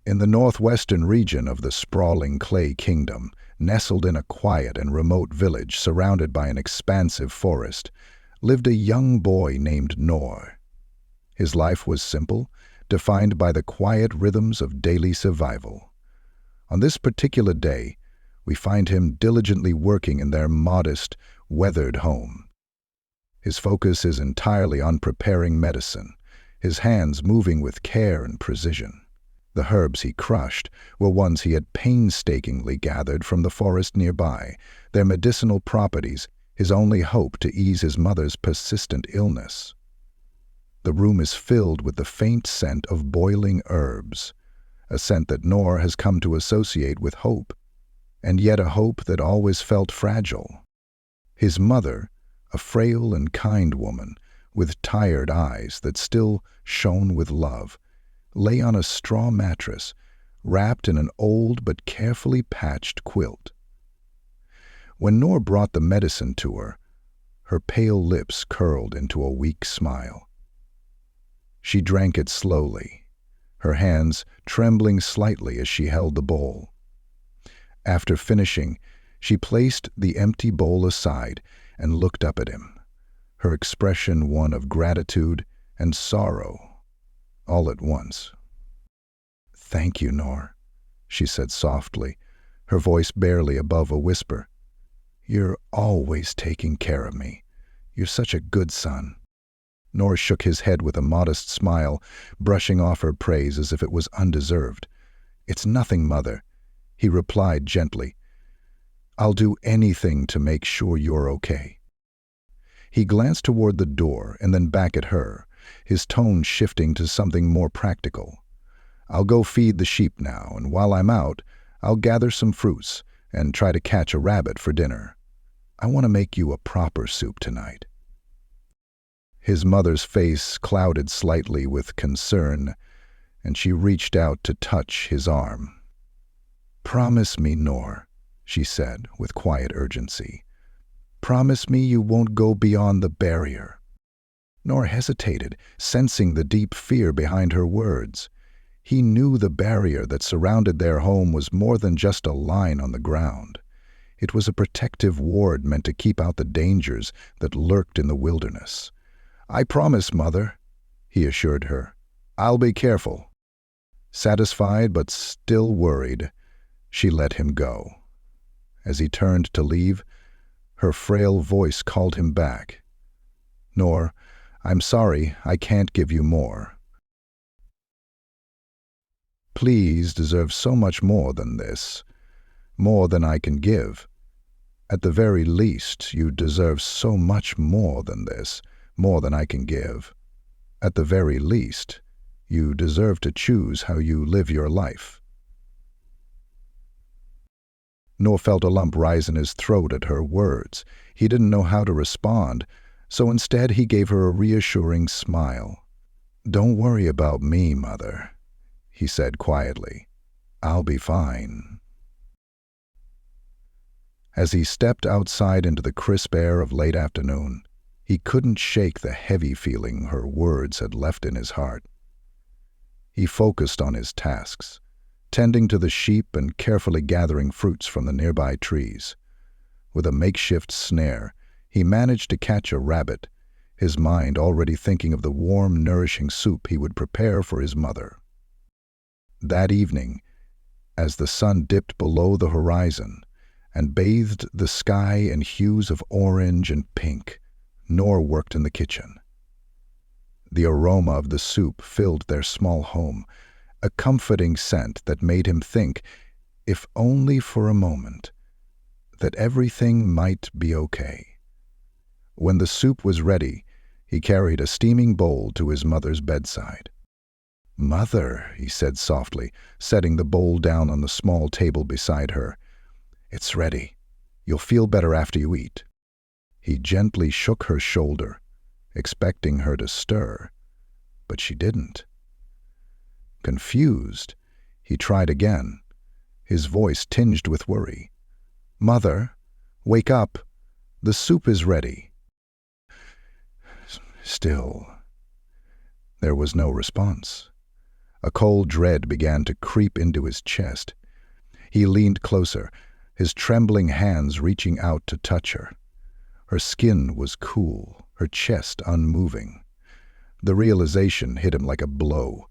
In the northwestern region of the sprawling clay kingdom, nestled in a quiet and remote village surrounded by an expansive forest, lived a young boy named Nor. His life was simple, defined by the quiet rhythms of daily survival. On this particular day, we find him diligently working in their modest, weathered home. His focus is entirely on preparing medicine, his hands moving with care and precision. The herbs he crushed were ones he had painstakingly gathered from the forest nearby, their medicinal properties his only hope to ease his mother's persistent illness. The room is filled with the faint scent of boiling herbs, a scent that Nor has come to associate with hope, and yet a hope that always felt fragile. His mother, a frail and kind woman, with tired eyes that still shone with love, lay on a straw mattress, wrapped in an old but carefully patched quilt. When Nor brought the medicine to her, her pale lips curled into a weak smile. She drank it slowly, her hands trembling slightly as she held the bowl. After finishing, she placed the empty bowl aside and looked up at him, her expression one of gratitude and sorrow, all at once. "Thank you, Nor," she said softly, her voice barely above a whisper. "You're always taking care of me. You're such a good son." Nor shook his head with a modest smile, brushing off her praise as if it was undeserved. "It's nothing, Mother," he replied gently. "I'll do anything to make sure you're okay." He glanced toward the door and then back at her, his tone shifting to something more practical. "I'll go feed the sheep now, and while I'm out, I'll gather some fruits and try to catch a rabbit for dinner. I want to make you a proper soup tonight." His mother's face clouded slightly with concern, and she reached out to touch his arm. "Promise me, Nor," she said with quiet urgency. "Promise me you won't go beyond the barrier." Nor hesitated, sensing the deep fear behind her words. He knew the barrier that surrounded their home was more than just a line on the ground. It was a protective ward meant to keep out the dangers that lurked in the wilderness. "I promise, Mother," he assured her. "I'll be careful." Satisfied but still worried, she let him go. As he turned to leave, her frail voice called him back. "Nor, I'm sorry, I can't give you more. Please deserve so much more than this, more than I can give. At the very least, you deserve so much more than this, more than I can give. At the very least, you deserve to choose how you live your life." Nor felt a lump rise in his throat at her words. He didn't know how to respond, so instead he gave her a reassuring smile. "Don't worry about me, Mother," he said quietly. "I'll be fine." As he stepped outside into the crisp air of late afternoon, he couldn't shake the heavy feeling her words had left in his heart. He focused on his tasks, tending to the sheep and carefully gathering fruits from the nearby trees. With a makeshift snare, he managed to catch a rabbit, his mind already thinking of the warm, nourishing soup he would prepare for his mother. That evening, as the sun dipped below the horizon and bathed the sky in hues of orange and pink, Nor worked in the kitchen. The aroma of the soup filled their small home, a comforting scent that made him think, if only for a moment, that everything might be okay. When the soup was ready, he carried a steaming bowl to his mother's bedside. "Mother," he said softly, setting the bowl down on the small table beside her, "it's ready. You'll feel better after you eat." He gently shook her shoulder, expecting her to stir, but she didn't. Confused, he tried again, his voice tinged with worry. "Mother, wake up. The soup is ready." Still, there was no response. A cold dread began to creep into his chest. He leaned closer, his trembling hands reaching out to touch her. Her skin was cool, her chest unmoving. The realization hit him like a blow,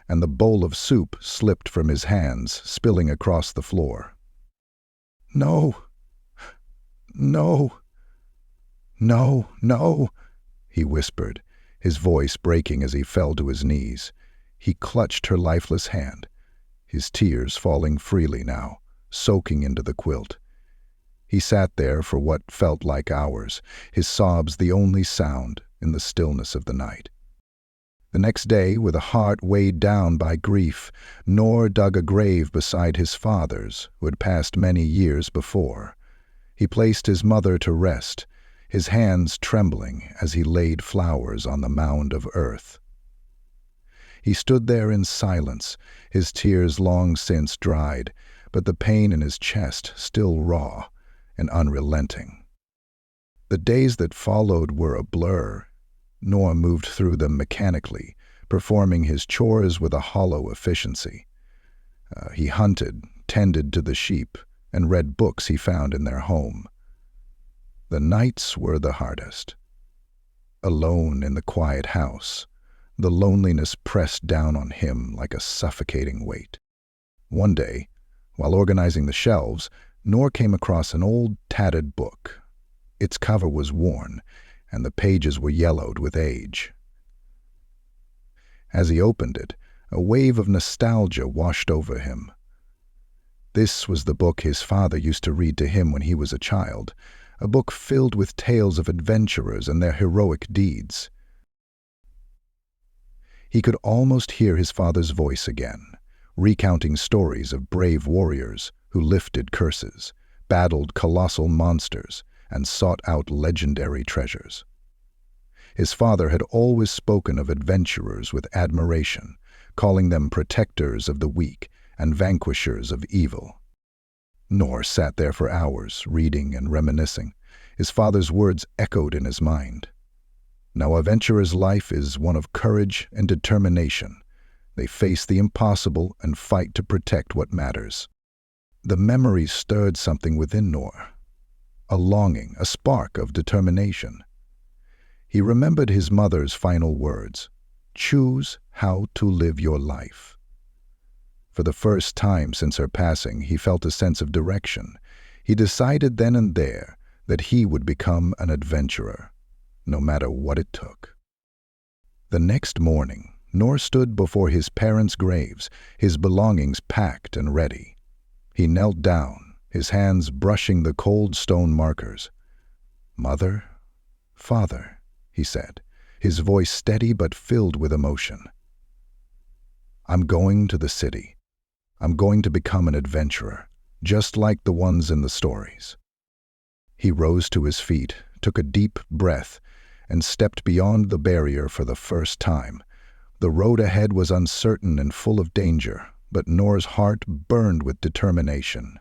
and the bowl of soup slipped from his hands, spilling across the floor. "No! No! No! No!" he whispered, his voice breaking as he fell to his knees. He clutched her lifeless hand, his tears falling freely now, soaking into the quilt. He sat there for what felt like hours, his sobs the only sound in the stillness of the night. The next day, with a heart weighed down by grief, Noor dug a grave beside his father's, who had passed many years before. He placed his mother to rest, his hands trembling as he laid flowers on the mound of earth. He stood there in silence, his tears long since dried, but the pain in his chest still raw and unrelenting. The days that followed were a blur. Noor moved through them mechanically, performing his chores with a hollow efficiency. He hunted, tended to the sheep, and read books he found in their home. The nights were the hardest. Alone in the quiet house, the loneliness pressed down on him like a suffocating weight. One day, while organizing the shelves, Noor came across an old, tattered book. Its cover was worn, and the pages were yellowed with age. As he opened it, a wave of nostalgia washed over him. This was the book his father used to read to him when he was a child, a book filled with tales of adventurers and their heroic deeds. He could almost hear his father's voice again, recounting stories of brave warriors who lifted curses, battled colossal monsters, and sought out legendary treasures. His father had always spoken of adventurers with admiration, calling them protectors of the weak and vanquishers of evil. Noor sat there for hours, reading and reminiscing. His father's words echoed in his mind. Now, a adventurer's life is one of courage and determination. They face the impossible and fight to protect what matters. The memory stirred something within Noor, a longing, a spark of determination. He remembered his mother's final words, "Choose how to live your life." For the first time since her passing, he felt a sense of direction. He decided then and there that he would become an adventurer, no matter what it took. The next morning, Noor stood before his parents' graves, his belongings packed and ready. He knelt down, his hands brushing the cold stone markers. "Mother, Father," he said, his voice steady but filled with emotion. "I'm going to the city. I'm going to become an adventurer, just like the ones in the stories." He rose to his feet, took a deep breath, and stepped beyond the barrier for the first time. The road ahead was uncertain and full of danger, but Noor's heart burned with determination.